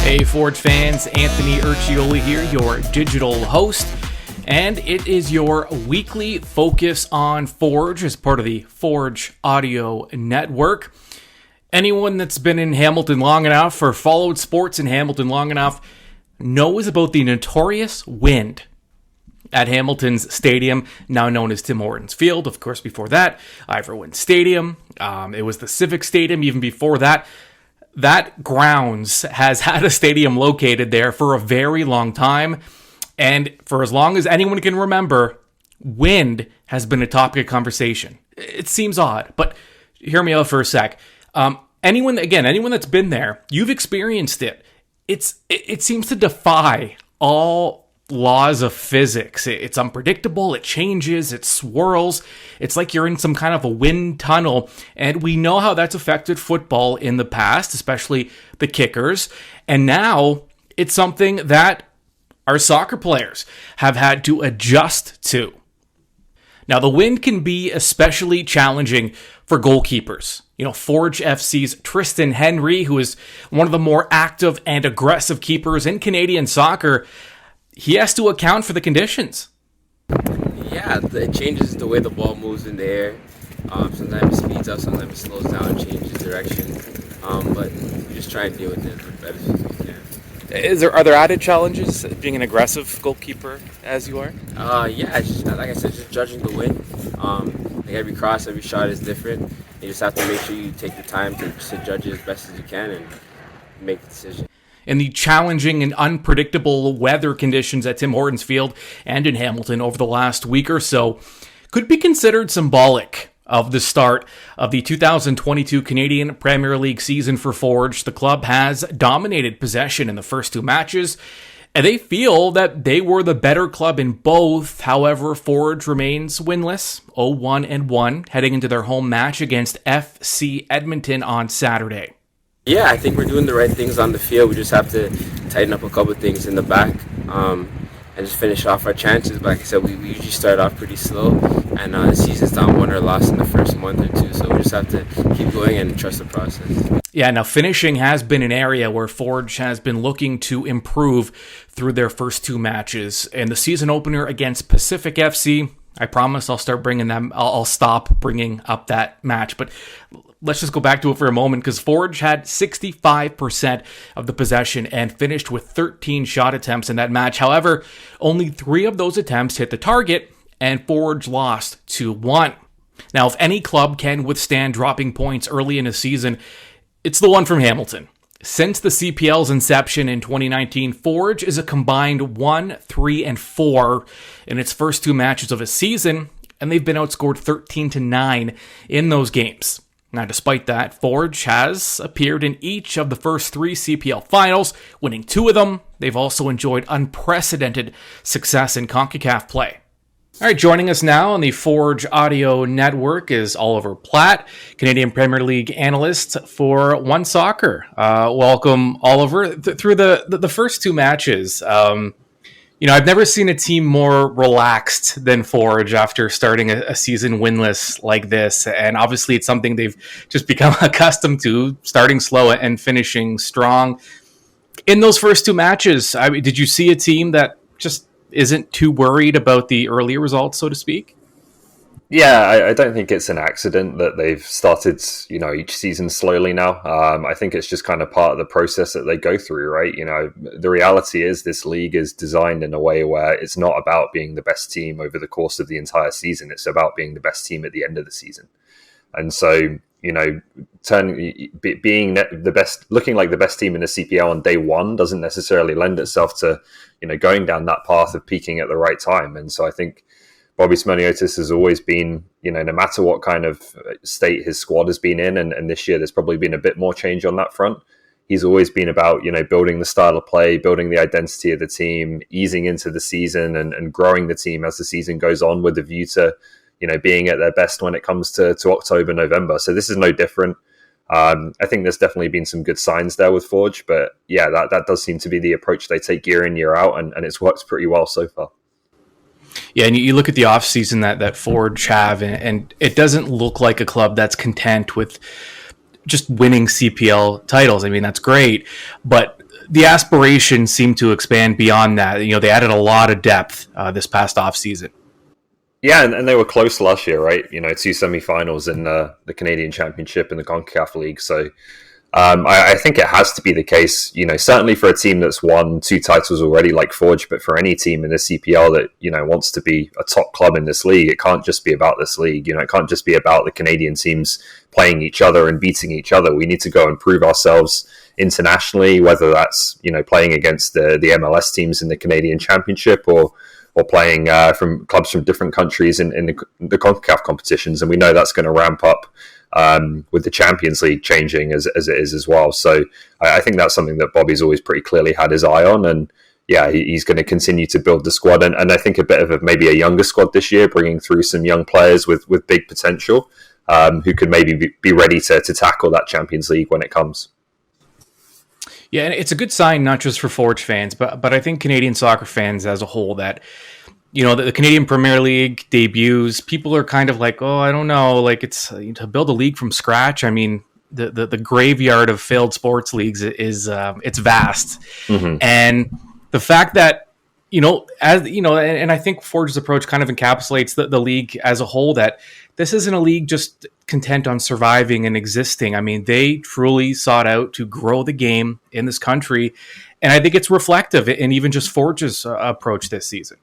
Hey Forge fans, Anthony Urciuoli here, your digital host, and it is your weekly focus on Forge as part of the Forge Audio Network. Anyone that's been in Hamilton long enough or followed sports in Hamilton long enough knows about the notorious wind at Hamilton's stadium, now known as Tim Hortons Field. Of course, before that, Ivor Wynne Stadium. It was the Civic Stadium even before that. That grounds has had a stadium located there for a very long time. And for as long as anyone can remember, wind has been a topic of conversation. It seems odd, but hear me out for a sec. Anyone that's been there, you've experienced it. It seems to defy all laws of physics. It's unpredictable, it changes, it swirls. It's like you're in some kind of a wind tunnel, and we know how that's affected football in the past, especially the kickers, and now it's something that our soccer players have had to adjust to. Now, the wind can be especially challenging for goalkeepers. You know, Forge FC's Tristan Henry, who is one of the more active and aggressive keepers in Canadian soccer, he has to account for the conditions. Yeah, it changes the way the ball moves in the air. Sometimes it speeds up, sometimes it slows down, changes direction. But we just try and deal with it as best as we can. Are there added challenges being an aggressive goalkeeper as you are? Yeah, it's just, like I said, just judging the wind. Like every cross, every shot is different. You just have to make sure you take the time to judge it as best as you can and make the decision. In the challenging and unpredictable weather conditions at Tim Hortons Field and in Hamilton over the last week or so could be considered symbolic of the start of the 2022 Canadian Premier League season for Forge. The club has dominated possession in the first two matches, and they feel that they were the better club in both. However, Forge remains winless, 0-1-1, heading into their home match against FC Edmonton on Saturday. Yeah, I think we're doing the right things on the field. We just have to tighten up a couple of things in the back and just finish off our chances. But like I said, we usually start off pretty slow, and the season's not won or lost in the first month or two. So we just have to keep going and trust the process. Yeah, now finishing has been an area where Forge has been looking to improve through their first two matches. In the season opener against Pacific FC, I promise I'll stop bringing up that match. But let's just go back to it for a moment, because Forge had 65% of the possession and finished with 13 shot attempts in that match. However, only 3 of those attempts hit the target, and Forge lost 2-1. Now, if any club can withstand dropping points early in a season, it's the one from Hamilton. Since the CPL's inception in 2019, Forge is a combined 1-3-4 in its first 2 matches of a season, and they've been outscored 13-9 in those games. Now, despite that, Forge has appeared in each of the first 3 CPL finals, winning 2 of them. They've also enjoyed unprecedented success in CONCACAF play. All right, joining us now on the Forge Audio Network is Oliver Platt, Canadian Premier League analyst for One Soccer. Welcome, Oliver. Through the first 2 matches, I've never seen a team more relaxed than Forge after starting a season winless like this. And obviously it's something they've just become accustomed to, starting slow and finishing strong. In those first 2 matches, did you see a team that just isn't too worried about the earlier results, so to speak? Yeah, I don't think it's an accident that they've started, each season slowly now. I think it's just kind of part of the process that they go through, right? The reality is this league is designed in a way where it's not about being the best team over the course of the entire season. It's about being the best team at the end of the season. And so, being the best, looking like the best team in the CPL on day one doesn't necessarily lend itself to, going down that path of peaking at the right time. And so I think Bobby Smeniotis has always been, no matter what kind of state his squad has been in, and this year there's probably been a bit more change on that front. He's always been about, building the style of play, building the identity of the team, easing into the season and growing the team as the season goes on with a view to, being at their best when it comes to October, November. So this is no different. I think there's definitely been some good signs there with Forge, but yeah, that does seem to be the approach they take year in, year out, and it's worked pretty well so far. Yeah, and you look at the offseason that Forge have, and it doesn't look like a club that's content with just winning CPL titles. I mean, that's great, but the aspirations seem to expand beyond that. They added a lot of depth this past offseason. Yeah, and they were close last year, right? 2 semi-finals in the Canadian Championship and the CONCACAF League. So I think it has to be the case, certainly for a team that's won 2 titles already like Forge, but for any team in the CPL that, wants to be a top club in this league, it can't just be about this league. It can't just be about the Canadian teams playing each other and beating each other. We need to go and prove ourselves internationally, whether that's, playing against the MLS teams in the Canadian Championship or playing from clubs from different countries in the CONCACAF competitions. And we know that's going to ramp up with the Champions League changing as it is as well. So I think that's something that Bobby's always pretty clearly had his eye on. And yeah, he's going to continue to build the squad. And I think a bit of maybe a younger squad this year, bringing through some young players with big potential who could maybe be ready to tackle that Champions League when it comes. Yeah, and it's a good sign, not just for Forge fans, but I think Canadian soccer fans as a whole, that the Canadian Premier League debuts, people are kind of like, oh, I don't know, like it's to build a league from scratch. I mean, the graveyard of failed sports leagues is it's vast, and the fact that and I think Forge's approach kind of encapsulates the league as a whole, that this isn't a league just content on surviving and existing. I mean, they truly sought out to grow the game in this country, and I think it's reflective in even just Forge's approach this season.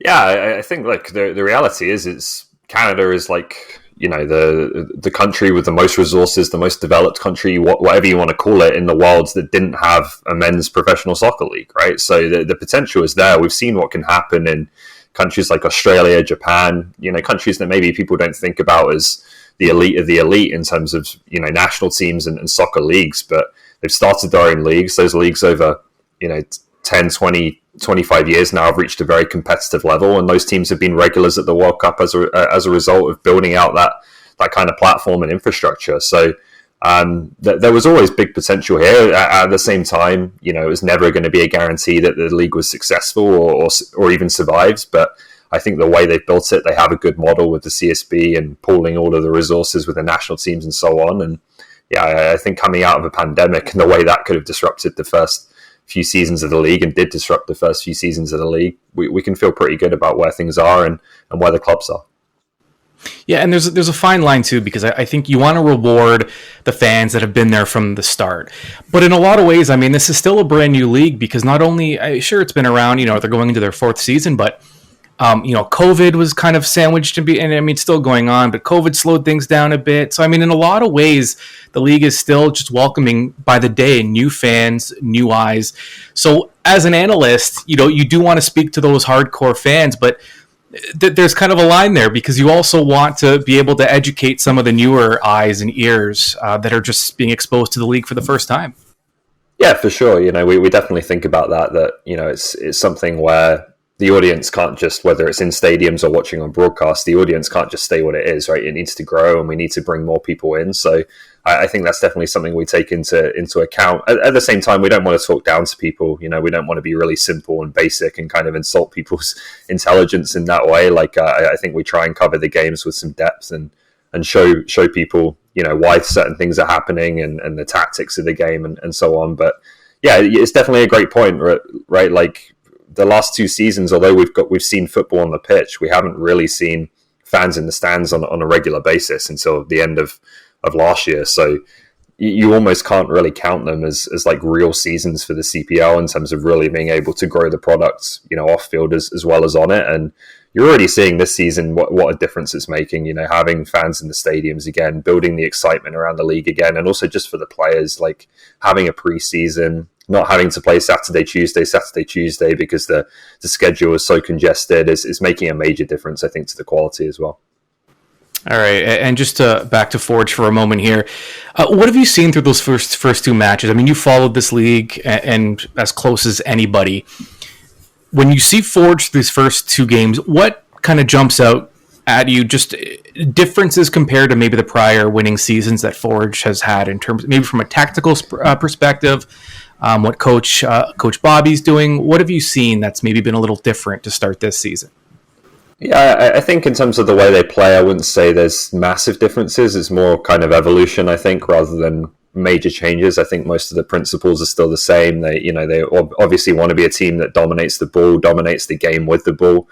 Yeah, I think like the reality is Canada is like, the country with the most resources, the most developed country, whatever you want to call it, in the world that didn't have a men's professional soccer league, right? So the potential is there. We've seen what can happen in countries like Australia, Japan, countries that maybe people don't think about as the elite of the elite in terms of, national teams and soccer leagues, but they've started their own leagues. Those leagues over, 10, 20, 25 years now have reached a very competitive level, and those teams have been regulars at the World Cup as a result of building out that kind of platform and infrastructure. So there was always big potential here. At the same time, it was never going to be a guarantee that the league was successful or even survives. But I think the way they've built it, they have a good model with the CSB and pooling all of the resources with the national teams and so on. And yeah, I think coming out of a pandemic and the way that could have disrupted the first few seasons of the league and did disrupt the first few seasons of the league, we can feel pretty good about where things are and where the clubs are. Yeah, and there's a fine line too, because I think you want to reward the fans that have been there from the start. But in a lot of ways, I mean, this is still a brand new league, because not only, sure, it's been around, they're going into their 4th season, but COVID was kind of sandwiched and I mean, it's still going on, but COVID slowed things down a bit. So, I mean, in a lot of ways, the league is still just welcoming by the day new fans, new eyes. So as an analyst, you do want to speak to those hardcore fans, but there's kind of a line there, because you also want to be able to educate some of the newer eyes and ears that are just being exposed to the league for the first time. Yeah, for sure. We definitely think about that it's something where the audience can't just, whether it's in stadiums or watching on broadcast, the audience can't just stay what it is, right? It needs to grow, and we need to bring more people in. So I think that's definitely something we take into account. At the same time, we don't want to talk down to people. We don't want to be really simple and basic and kind of insult people's intelligence in that way. Like I think we try and cover the games with some depth and show people, why certain things are happening and the tactics of the game and so on. But yeah, it's definitely a great point, right? Like, the last 2 seasons, although we've seen football on the pitch, we haven't really seen fans in the stands on a regular basis until the end of last year. So you almost can't really count them as like real seasons for the CPL in terms of really being able to grow the product, off field as well as on it. And you're already seeing this season what a difference it's making, having fans in the stadiums again, building the excitement around the league again, and also just for the players, like having a preseason, not having to play Saturday, Tuesday, because the schedule is so congested is making a major difference, I think, to the quality as well. All right, and just back to Forge for a moment here. What have you seen through those first 2 matches? I mean, you followed this league and as close as anybody. When you see Forge these first 2 games, what kind of jumps out at you? Just differences compared to maybe the prior winning seasons that Forge has had, in terms maybe from a tactical perspective, what Coach Bobby's doing. What have you seen that's maybe been a little different to start this season? Yeah, I think in terms of the way they play, I wouldn't say there's massive differences. It's more kind of evolution, I think, rather than major changes. I think most of the principles are still the same. They obviously want to be a team that dominates the ball, dominates the game with the ball.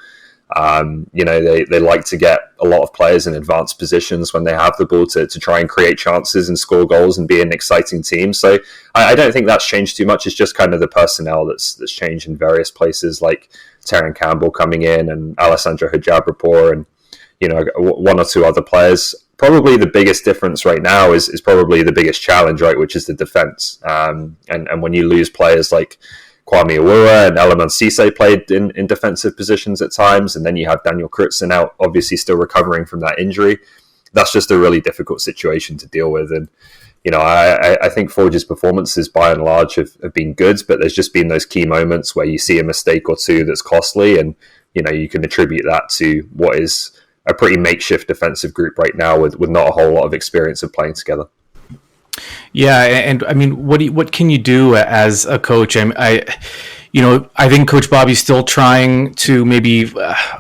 They like to get a lot of players in advanced positions when they have the ball to try and create chances and score goals and be an exciting team. So I don't think that's changed too much. It's just kind of the personnel that's changed in various places, like Terran Campbell coming in and Alessandro Hijabrapor and one or two other players. Probably the biggest difference right now is probably the biggest challenge, right, which is the defense. And when you lose players like Kwame Awura and Eleman Cisse played in defensive positions at times, and then you have Daniel Krutzen out, obviously still recovering from that injury. That's just a really difficult situation to deal with. And I think Forge's performances by and large have been good, but there's just been those key moments where you see a mistake or two that's costly, and you can attribute that to what is a pretty makeshift defensive group right now with not a whole lot of experience of playing together. Yeah, and I mean, what can you do as a coach? I think Coach Bobby's still trying to maybe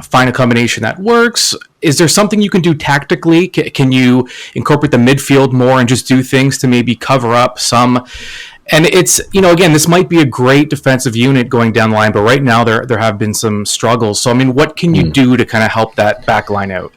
find a combination that works. Is there something you can do tactically? Can you incorporate the midfield more and just do things to maybe cover up some? And it's, again, this might be a great defensive unit going down the line, but right now there have been some struggles. So, I mean, what can you do to kind of help that back line out?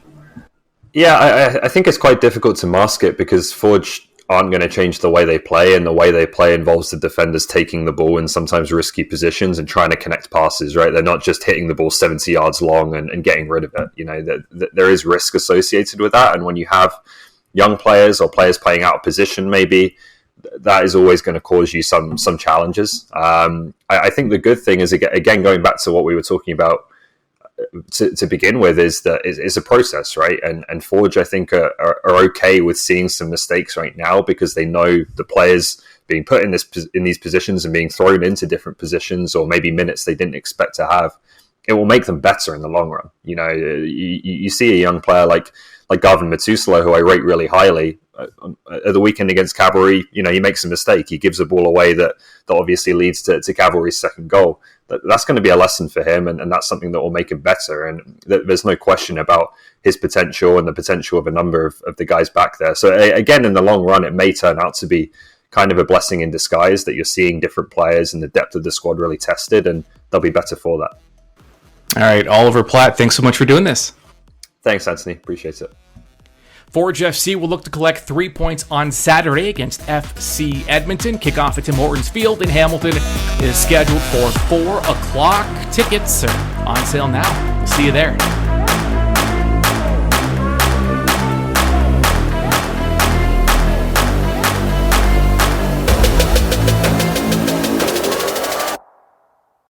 Yeah, I think it's quite difficult to mask it because Forge aren't going to change the way they play, and the way they play involves the defenders taking the ball in sometimes risky positions and trying to connect passes, right? They're not just hitting the ball 70 yards long and getting rid of it. There is risk associated with that, and when you have young players or players playing out of position, maybe that is always going to cause you some challenges. I think the good thing is, again, going back to what we were talking about to begin with, is that it's a process, right? And Forge, I think, are okay with seeing some mistakes right now because they know the players being put in these positions and being thrown into different positions, or maybe minutes they didn't expect to have. It will make them better in the long run. You see a young player like Garvin Metusela, who I rate really highly. At the weekend against Cavalry, he makes a mistake. He gives a ball away that obviously leads to Cavalry's second goal. That's going to be a lesson for him, and that's something that will make him better. And there's no question about his potential and the potential of a number of the guys back there. So again, in the long run, it may turn out to be kind of a blessing in disguise that you're seeing different players and the depth of the squad really tested, and they'll be better for that. All right, Oliver Platt, thanks so much for doing this. Thanks, Anthony. Appreciate it. Forge FC will look to collect 3 points on Saturday against FC Edmonton. Kickoff at Tim Hortons Field in Hamilton is scheduled for 4 o'clock. Tickets are on sale now. We'll see you there.